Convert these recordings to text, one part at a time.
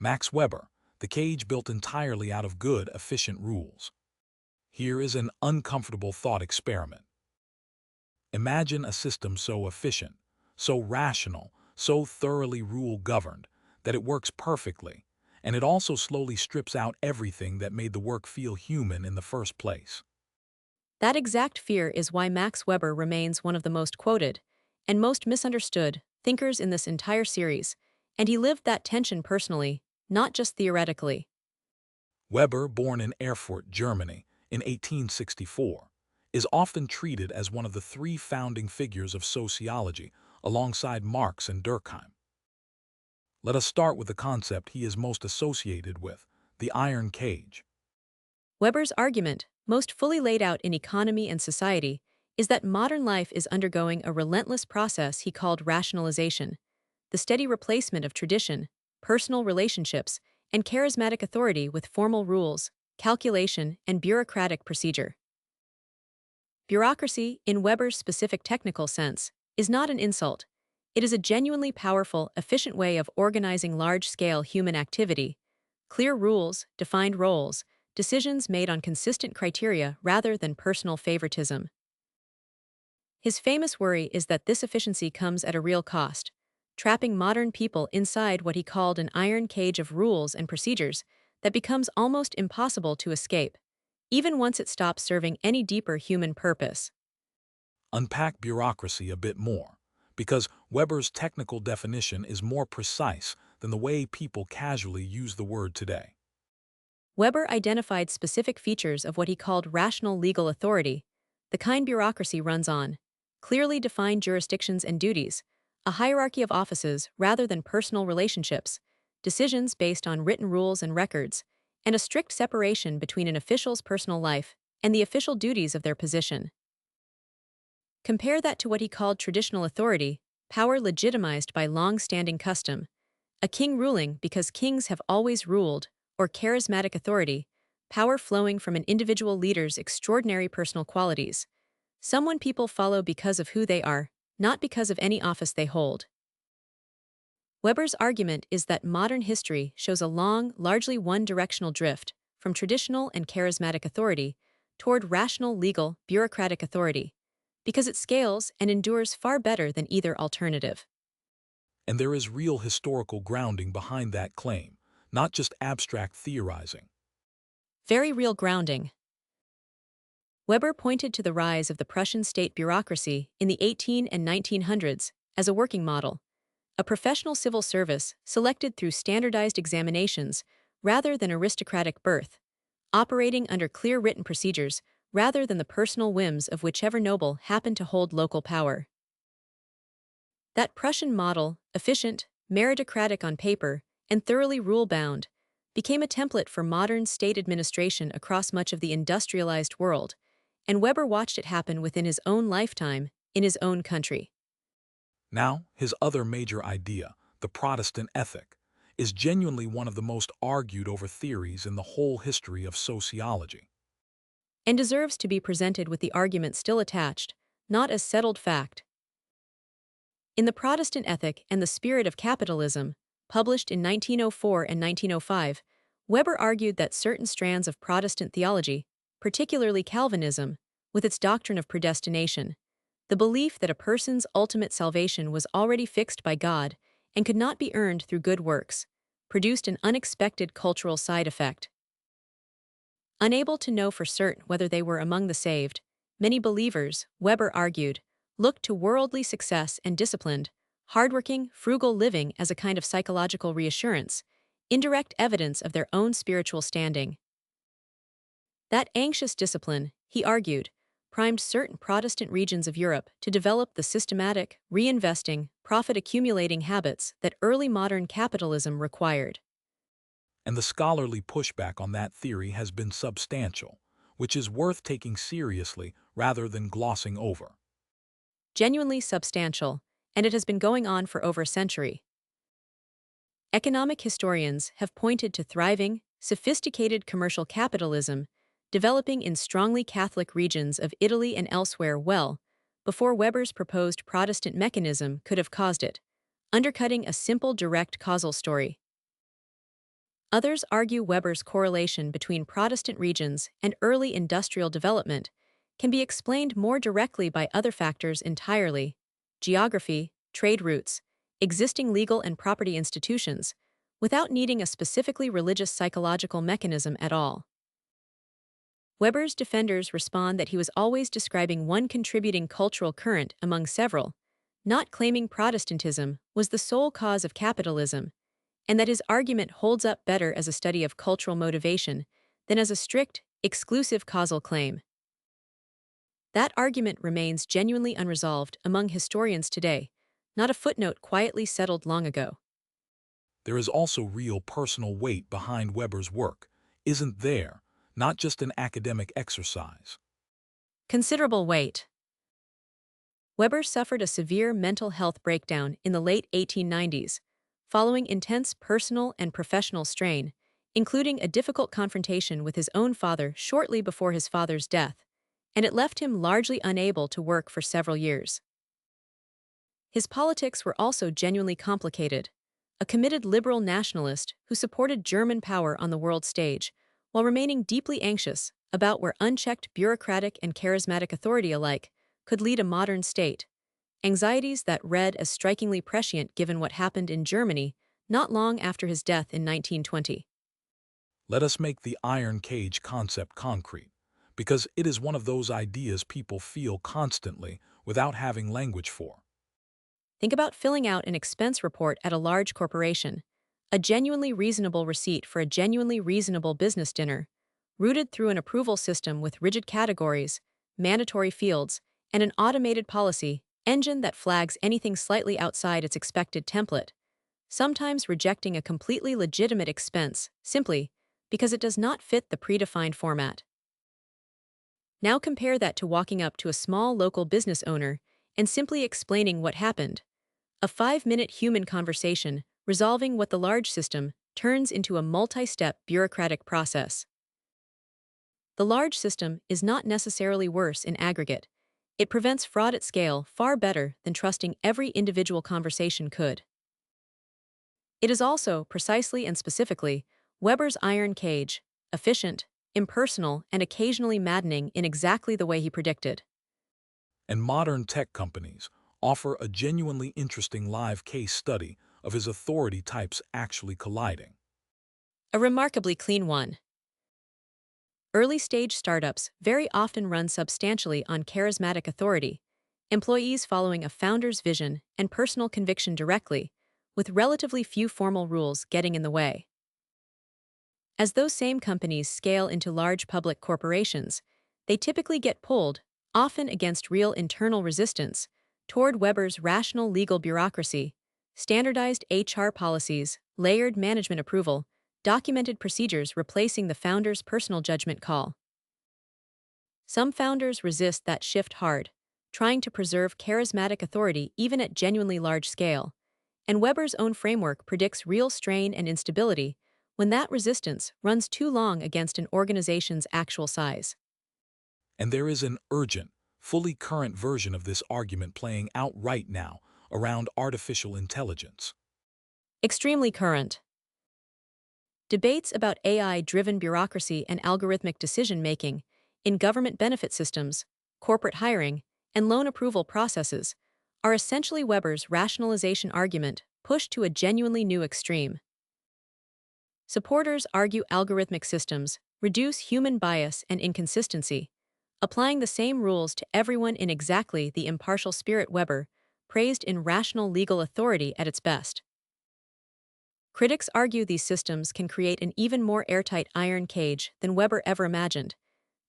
Max Weber, the cage built entirely out of good, efficient rules. Here is an uncomfortable thought experiment. Imagine a system so efficient, so rational, so thoroughly rule-governed that it works perfectly, and it also slowly strips out everything that made the work feel human in the first place. That exact fear is why Max Weber remains one of the most quoted and most misunderstood thinkers in this entire series, and he lived that tension personally, not just theoretically. Weber, born in Erfurt, Germany, in 1864, is often treated as one of the three founding figures of sociology alongside Marx and Durkheim. Let us start with the concept he is most associated with, the iron cage. Weber's argument, most fully laid out in Economy and Society, is that modern life is undergoing a relentless process he called rationalization, the steady replacement of tradition, personal relationships, and charismatic authority with formal rules, calculation, and bureaucratic procedure. Bureaucracy, in Weber's specific technical sense, is not an insult. It is a genuinely powerful, efficient way of organizing large-scale human activity. Clear rules, defined roles, decisions made on consistent criteria rather than personal favoritism. His famous worry is that this efficiency comes at a real cost, trapping modern people inside what he called an iron cage of rules and procedures that becomes almost impossible to escape, even once it stops serving any deeper human purpose. Unpack bureaucracy a bit more, because Weber's technical definition is more precise than the way people casually use the word today. Weber identified specific features of what he called rational legal authority, the kind bureaucracy runs on, clearly defined jurisdictions and duties, a hierarchy of offices rather than personal relationships, decisions based on written rules and records, and a strict separation between an official's personal life and the official duties of their position. Compare that to what he called traditional authority, power legitimized by long-standing custom, a king ruling because kings have always ruled, or charismatic authority, power flowing from an individual leader's extraordinary personal qualities, someone people follow because of who they are, not because of any office they hold. Weber's argument is that modern history shows a long, largely one-directional drift from traditional and charismatic authority toward rational, legal, bureaucratic authority, because it scales and endures far better than either alternative. And there is real historical grounding behind that claim, not just abstract theorizing. Very real grounding. Weber pointed to the rise of the Prussian state bureaucracy in the 18 and 1900s as a working model, a professional civil service selected through standardized examinations rather than aristocratic birth, operating under clear written procedures rather than the personal whims of whichever noble happened to hold local power. That Prussian model, efficient, meritocratic on paper, and thoroughly rule-bound, became a template for modern state administration across much of the industrialized world, and Weber watched it happen within his own lifetime, in his own country. Now, his other major idea, the Protestant ethic, is genuinely one of the most argued over theories in the whole history of sociology. And deserves to be presented with the argument still attached, not as settled fact. In The Protestant Ethic and the Spirit of Capitalism, published in 1904 and 1905, Weber argued that certain strands of Protestant theology, particularly Calvinism, with its doctrine of predestination, the belief that a person's ultimate salvation was already fixed by God and could not be earned through good works, produced an unexpected cultural side effect. Unable to know for certain whether they were among the saved, many believers, Weber argued, looked to worldly success and disciplined, hardworking, frugal living as a kind of psychological reassurance, indirect evidence of their own spiritual standing. That anxious discipline, he argued, primed certain Protestant regions of Europe to develop the systematic, reinvesting, profit-accumulating habits that early modern capitalism required. And the scholarly pushback on that theory has been substantial, which is worth taking seriously rather than glossing over. Genuinely substantial, and it has been going on for over a century. Economic historians have pointed to thriving, sophisticated commercial capitalism developing in strongly Catholic regions of Italy and elsewhere well before Weber's proposed Protestant mechanism could have caused it, undercutting a simple direct causal story. Others argue Weber's correlation between Protestant regions and early industrial development can be explained more directly by other factors entirely: geography, trade routes, existing legal and property institutions, without needing a specifically religious psychological mechanism at all. Weber's defenders respond that he was always describing one contributing cultural current among several, not claiming Protestantism was the sole cause of capitalism, and that his argument holds up better as a study of cultural motivation than as a strict, exclusive causal claim. That argument remains genuinely unresolved among historians today, not a footnote quietly settled long ago. There is also real personal weight behind Weber's work, isn't there? Not just an academic exercise. Considerable weight. Weber suffered a severe mental health breakdown in the late 1890s, following intense personal and professional strain, including a difficult confrontation with his own father shortly before his father's death, and it left him largely unable to work for several years. His politics were also genuinely complicated. A committed liberal nationalist who supported German power on the world stage, while remaining deeply anxious about where unchecked bureaucratic and charismatic authority alike could lead a modern state, anxieties that read as strikingly prescient given what happened in Germany not long after his death in 1920. Let us make the iron cage concept concrete, because it is one of those ideas people feel constantly without having language for. Think about filling out an expense report at a large corporation, a genuinely reasonable receipt for a genuinely reasonable business dinner, routed through an approval system with rigid categories, mandatory fields, and an automated policy engine that flags anything slightly outside its expected template, sometimes rejecting a completely legitimate expense simply because it does not fit the predefined format. Now compare that to walking up to a small local business owner and simply explaining what happened. A 5-minute human conversation resolving what the large system turns into a multi-step bureaucratic process. The large system is not necessarily worse in aggregate. It prevents fraud at scale far better than trusting every individual conversation could. It is also, precisely and specifically, Weber's iron cage, efficient, impersonal, and occasionally maddening in exactly the way he predicted. And modern tech companies offer a genuinely interesting live case study of his authority types actually colliding. A remarkably clean one. Early-stage startups very often run substantially on charismatic authority, employees following a founder's vision and personal conviction directly, with relatively few formal rules getting in the way. As those same companies scale into large public corporations, they typically get pulled, often against real internal resistance, toward Weber's rational legal bureaucracy, standardized HR policies, layered management approval, documented procedures replacing the founder's personal judgment call. Some founders resist that shift hard, trying to preserve charismatic authority even at genuinely large scale, and Weber's own framework predicts real strain and instability when that resistance runs too long against an organization's actual size. And there is an urgent, fully current version of this argument playing out right now around artificial intelligence. Extremely current. Debates about AI-driven bureaucracy and algorithmic decision-making in government benefit systems, corporate hiring, and loan approval processes are essentially Weber's rationalization argument pushed to a genuinely new extreme. Supporters argue algorithmic systems reduce human bias and inconsistency, applying the same rules to everyone in exactly the impartial spirit Weber praised in Rational Legal Authority at its best. Critics argue these systems can create an even more airtight iron cage than Weber ever imagined,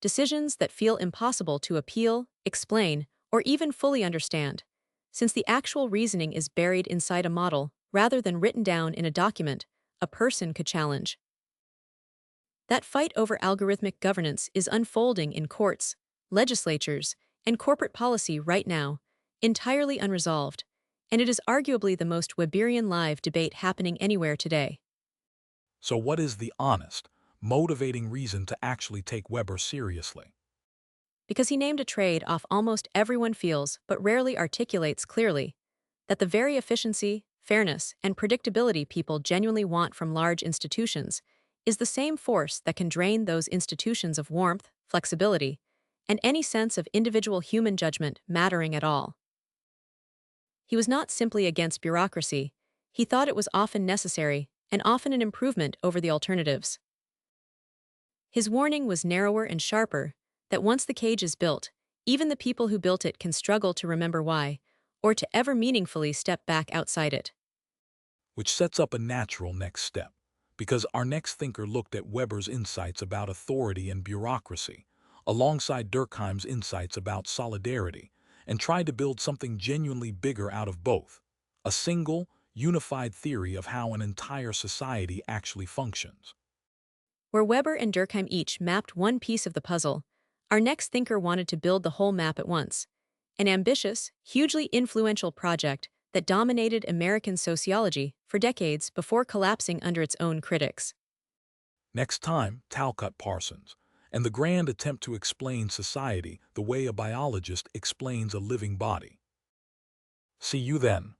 decisions that feel impossible to appeal, explain, or even fully understand, since the actual reasoning is buried inside a model rather than written down in a document a person could challenge. That fight over algorithmic governance is unfolding in courts, legislatures, and corporate policy right now, entirely unresolved, and it is arguably the most Weberian live debate happening anywhere today. So what is the honest, motivating reason to actually take Weber seriously? Because he named a trade-off almost everyone feels but rarely articulates clearly, that the very efficiency, fairness, and predictability people genuinely want from large institutions is the same force that can drain those institutions of warmth, flexibility, and any sense of individual human judgment mattering at all. He was not simply against bureaucracy, he thought it was often necessary and often an improvement over the alternatives. His warning was narrower and sharper, that once the cage is built, even the people who built it can struggle to remember why, or to ever meaningfully step back outside it. Which sets up a natural next step, because our next thinker looked at Weber's insights about authority and bureaucracy, alongside Durkheim's insights about solidarity, and tried to build something genuinely bigger out of both, a single, unified theory of how an entire society actually functions. Where Weber and Durkheim each mapped one piece of the puzzle, our next thinker wanted to build the whole map at once, an ambitious, hugely influential project that dominated American sociology for decades before collapsing under its own critics. Next time, Talcott Parsons, and the grand attempt to explain society the way a biologist explains a living body. See you then.